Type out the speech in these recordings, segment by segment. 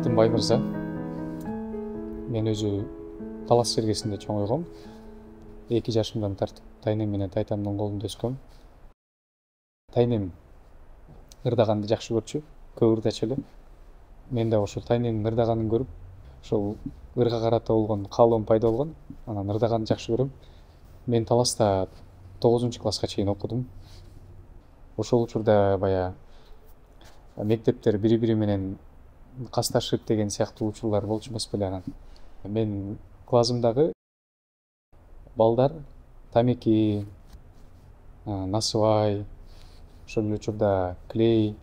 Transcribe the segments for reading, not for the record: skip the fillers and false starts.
Атым Баймырза. Мен өзү Талас жергесинде чоңойгом. 2 жашымдан тартып тайнем менен тайтамдын колунда өскөм. Тайнем ырдаганды жакшы көрчү, көп ырдачу эле. Мен да ошол тайнемдин ырдаганын көрүп, ошол ырга карата болгон каалоом пайда болгон. Анан ырдаганды жакшы көрөм. Мен Таласта 9-класска чейин окудум. Ошол учурда баягы мектептер бири-бири менен касташып деген сыяктуу учурлар болчу эмес беле анан. Мен классымдагы балдар тамеки, насыбай, ошол эле учурда клей,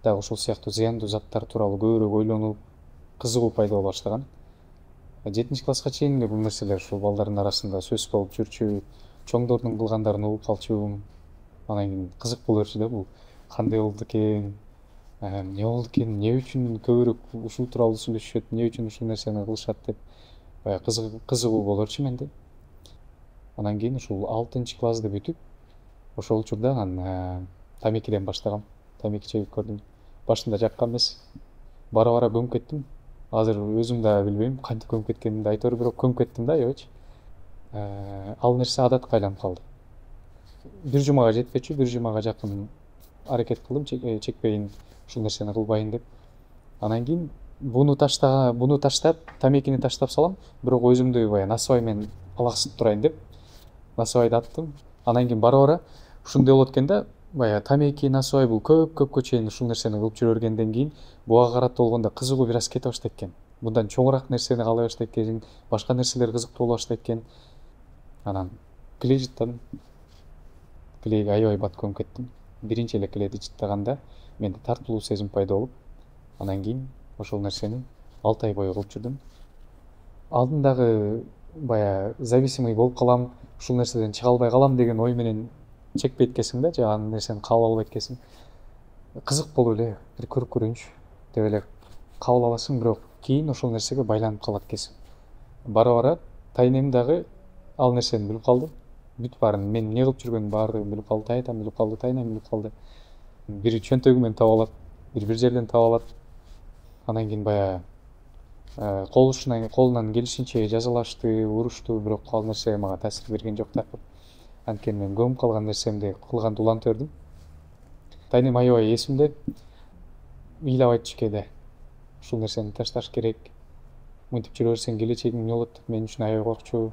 дагы ошол сыяктуу зыяндуу заттар тууралуу көбүрөөк ойлонуп, кызыгуу пайда боло баштаган. 7-класска чейин бул нерселер ушул балдардын арасында сөз болуп жүрчү, чоңдордун кылгандарын угуп калчу. Анан кийин кызык боло берчү да, бул кандай болду экен, эмне болду экен, эмне үчүн көбүрөөк ушул тууралуу сүйлөшүшөт, эмне үчүн ушул нерсени кылышат деп баягы кызыгуу боло берчү менде. Анан кийин ушул 6-классты бүтүп, ошол учурда анан тамекиден баштагам. Тамеки чегип көрдүм. Башында жаккан эмес. Бара-бара көмүп кеттим. Азыр өзүм да билбейм кантип көмүп кеткенимди, айтор бирок көмүп кеттим да аябайчы. Ал нерсе адатка айланып калды. Бир жумага жетпечү, бир жумага жакын аракет кылдым, чекпейин, ушул нерсени кылбайын деп. Анан кийин буну таштап, тамекини таштап салам, бирок өзүмдү баягы насыбай менен алаксытып турайын деп насыбайды аттым. Анан кийин бара-бара ушундай болот экен да, баягы тамеки, насыбай бул көпкө чейин ушул нерсени кылып жүрө бергенден кийин буга карата болгондо кызыгуу бир аз кете баштайт экен. Мындан чоңураак нерсени каалай баштайт экен, башка нерселер кызыктуу боло баштайт экен. Анан клей жыттадым. Клейге аябай бат көмүп кеттим. Биринчи эле клейди жыттаганда менде тартылуу сезим пайда болуп, анан кийин ошол нерсени 6 ай бою кылып жүрдүм. Алдындагы баягы зависимый болуп калам, ушул нерседен чыга албай калам деген ой менен чекпейт экенсиң да, же анын нерсени кабыл албайт экенсиң. Кызык болуп эле бир көрүп көрөйүнчү деп эле кабыл аласың, бирок кийин ошол нерсеге байланып калат экенсиң. Бара-бара тайнем дагы ал нерсени билип калды. Бүт баарын, мен эмне кылып жүргөнүмдү баардыгын билип калды, тайтам билип калды, тайнем билип калды. Бири чөнтөгүмөн таап алат, бир жерден таап алат. Анан кийин баягы колунан келишинче жазалашты, урушту, бирок ал нерсе мага таасир берген жок такыр. Анткени мен көмүп калган нерсемди кылганды уланта бердим. Тайнем аябай эсимде, ыйлап айтчу кээде. Ушул нерсени ташташ керек. Мынтип жүрө берсең келечегиң эмне болот деп мен үчүн аябай коркчу.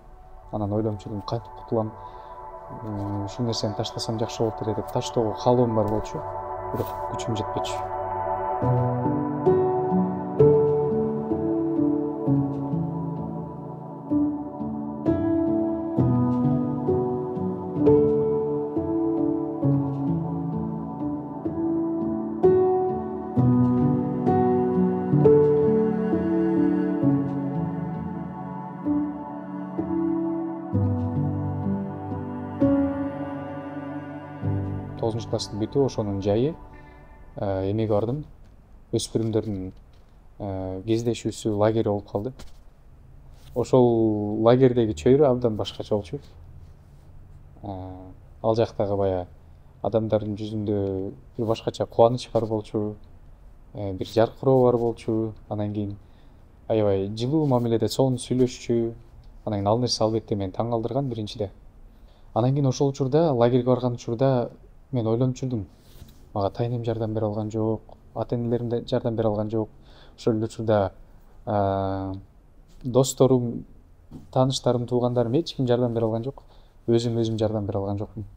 Анан ойлонуп жүрдүм, кантип кутулам, ушул нерсени таштасам жакшы болот эле деп таштоого каалоом бар болчу, бирок күчүм жетпечү. 9-класстын бүтүп, ошонун жайы эмеге бардым. Өспүрүмдөрдүн кездешүүсү, лагери болуп калды. Ошол лагердеги чөйрө абдан башкача болчу. Ал жактагы баягы адамдардын жүзүндө бир башкача кубаныч бар болчу, бир жаркыроо бар болчу. Анан кийин аябай жылуу мамиледе сонун сүйлөшчү. Анан кийин ал нерсе албетте мени таң калтырган биринчиде. Анан кийин ошол учурда, лагерге барган учурда мен ойлонуп жүрдүм. Мага тайнем жардам бере алган жок, ата-энелерим да жардам бере алган жок. Ошол эле учурда досторум, тааныштарым, туугандарым эч ким жардам бере алган жок. Өзүм жардам бере алган жокмун.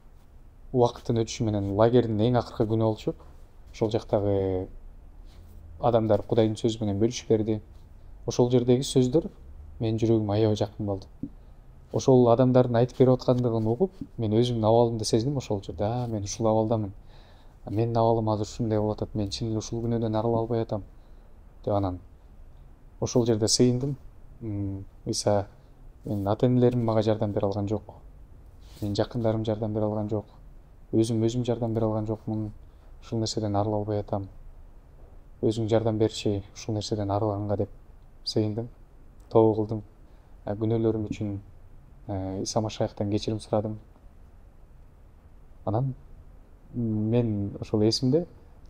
Убакыттын өтүшү менен лагердин эң акыркы күнү болчу. Ошол жактагы адамдар Кудайдын сөзү менен бөлүшүп берди. Ошол жердеги сөздөр менин жүрөгүмө аябай жакын болду. Ошол адамдардын айтып берип аткандыгын угуп, мен өзүмдүн абалымды сездим ошол учурда. Мен ушул абалдамын. Менин абалым азыр ушундай болуп атат. Мен чын эле ушул күнөөдөн арыла албай атам деп анан ошол жерде сыйындым. Ыйса, менин ата-энелерим мага жардам бере алган жок. Менин жакындарым жардам бере алган жок. Өзүм жардам бере алган жокмун. Ушул нерседен арыла албай атам. Өзүң жардам берчи ушул нерседен арыганга деп сыйындым. Тобо кылдым. Күнөөлөрүм үчүн Иса Машаяктан кечирим сурадым. Анан мен ошол эсимде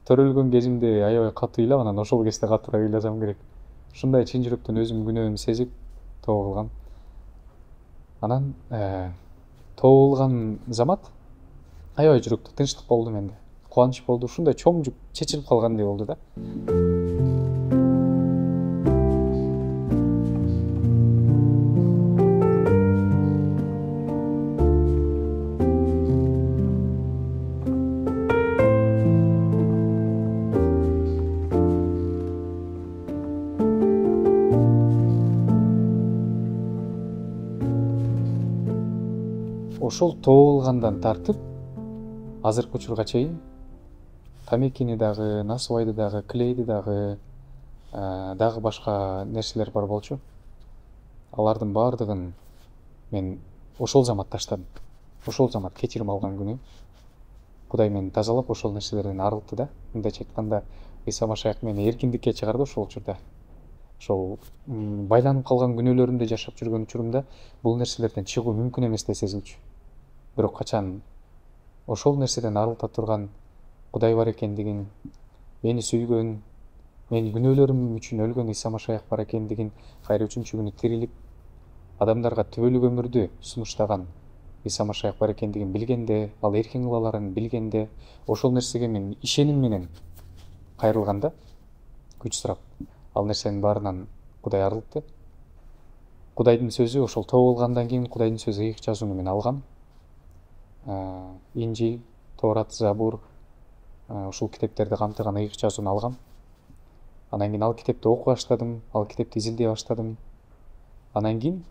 төрөлгөн кезимде аябай катуу ыйлап, анан ошол кезде катуураак ыйласам керек. Ушундай чын жүрөктөн өзүм күнөөмдү сезип тоо кылгам. Анан тоо кылган замат аябай жүрөктө тынчтык болду менде. Кубаныч болду. Ушундай чоң жүк чечилип калгандай болду да. Ошол тоо кылгандан тартып азыркы учурга чейин тамекини дагы, насыбайды дагы, клейди дагы башка нерселер бар болчу. Алардын баардыгын мен ошол замат таштадым. Ошол замат кечирим алган күнү Кудай мени тазалап ошол нерселерден арылтты да. Мындайча айтканда, Иса Машаяк мени эркиндикке чыгарды ошол учурда. Ошол байланып калган күнөөлөрүмдө жашап жүргөн учурумда бул нерселерден чыгуу мүмкүн эмес деп сезилчү. Бирок качан ошол нерседен арылта турган Кудай бар экендигин, мени сүйгөн, менин күнөөлөрүм үчүн өлгөн Иса Машаяк бар экендигин, кайра үчүнчү күнү тирилип, адамдарга түбөлүк өмүрдү сунуштаган Иса Машаяк бар экендигин билгенде, ал эркин кыла аларын билгенде, ошол нерсеге мен ишеним менен кайрылганда, күч сурап, ал нерсенин баарынан Кудай арылтты. Кудайдын сөзү ошол тоо кылгандан кийин Кудайдын сөзү ыйык жазууну мен алгам. Инжил, Торат, Забур, ушул китептерди камтыган ыйык жазууну алгам. Анан кийин ал китепти окуй баштадым, ал китепти изилдей баштадым. Анан кийин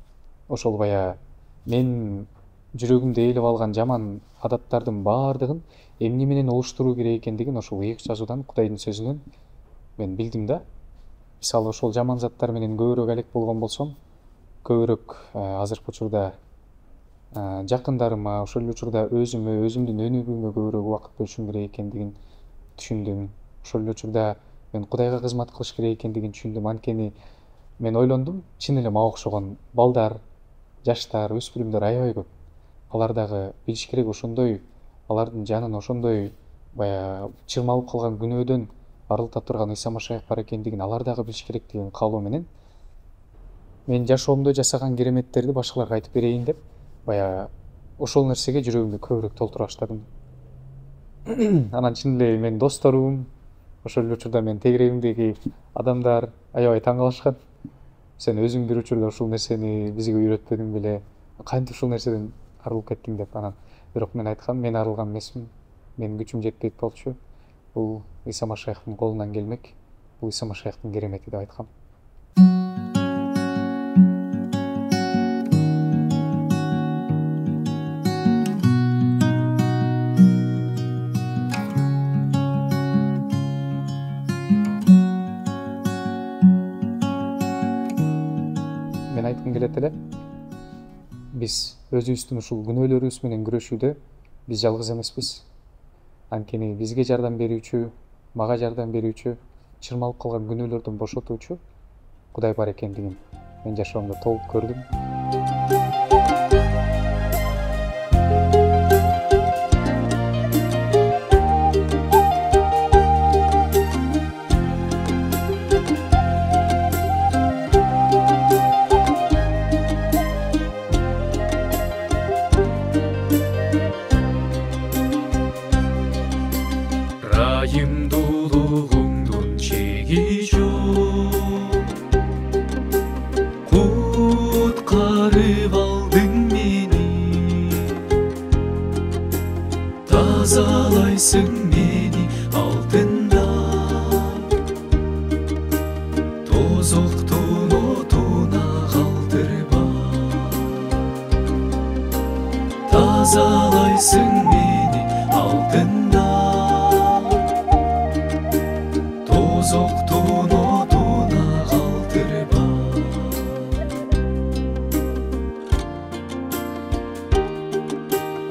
ошол бая мен жүрөгүмдө ээлеп алган жаман адаттардын баардыгын эмне менен олуштуруу керек экендигин ошол ыйык жазуудан, Кудайдын сөзүнөн мен билдим да. Мисалы ошол жаман заттар менен көбүрөөк алек болгон болсом, көбүрөөк азыркы учурда жакындарыма, ошол учурда өзүмө, өзүмдүн өнүгүүмө көбүрөөк убакыт бөлүшүм керек экендигин түшүндүм. Ошол учурда мен Кудайга кызмат кылыш керек экендигин түшүндүм. Анткени мен ойлондум, чын эле мага окшогон балдар, жаштар, өспүрүмдөр аябай көп. Алар дагы билиш керек ошондой, алардын жанын ошондой бая чырмалып калган күнөөдөн арылта турган Иса Машаяк бар экендигин алар дагы билиш керек деген каалоо менен мен жашоомдо жасаган кереметтерди башкаларга айтып берейин деп, бая ошол нерсеге жүрөгүмдү көбүрөөк толтура баштадым. Анан чын эле менин досторум, ошол учурда менин тегерегимдеги адамдар аябай таң калышкан. Сен өзүң бир учурда ушул нерсени бизге үйрөтпөдүң беле? Кантип ушул нерседен арылып кеттиң деп. Анан бирок мен айткам, мен арылган эмесмин. Менин күчүм жетпейт болчу. Бул Иса Машаяктын колунан келмек. Бул Иса Машаяктын керемети деп айткам. Мен айткым келет эле, биз өзүбүздүн ушул күнөөлөрүбүз менен күрөшүүдө биз жалгыз эмеспиз. Анткени бизге жардам берүүчү, мага жардам берүүчү, чырмалып калган күнөөлөрдөн бошотуучу Кудай бар экендигин мен жашоомдо толук көрдүм. Райымдуулугуңдун чеги жок, куткарып алдың мени, тазалайсың мени алтындан, тозоктун отуна калтырба, тазалайсың мени алтындан, тозоктун отуна калтырба.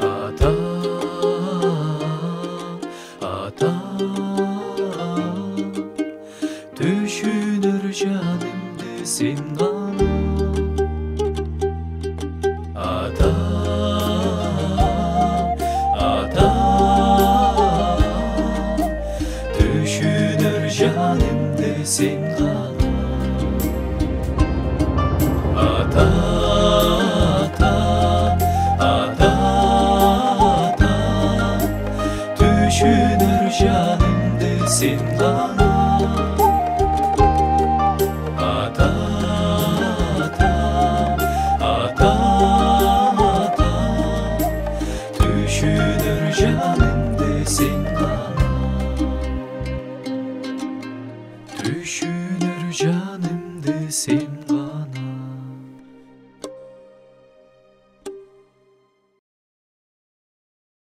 Ата Ата, ата, ата, ата, düşünür canımdı sen bana.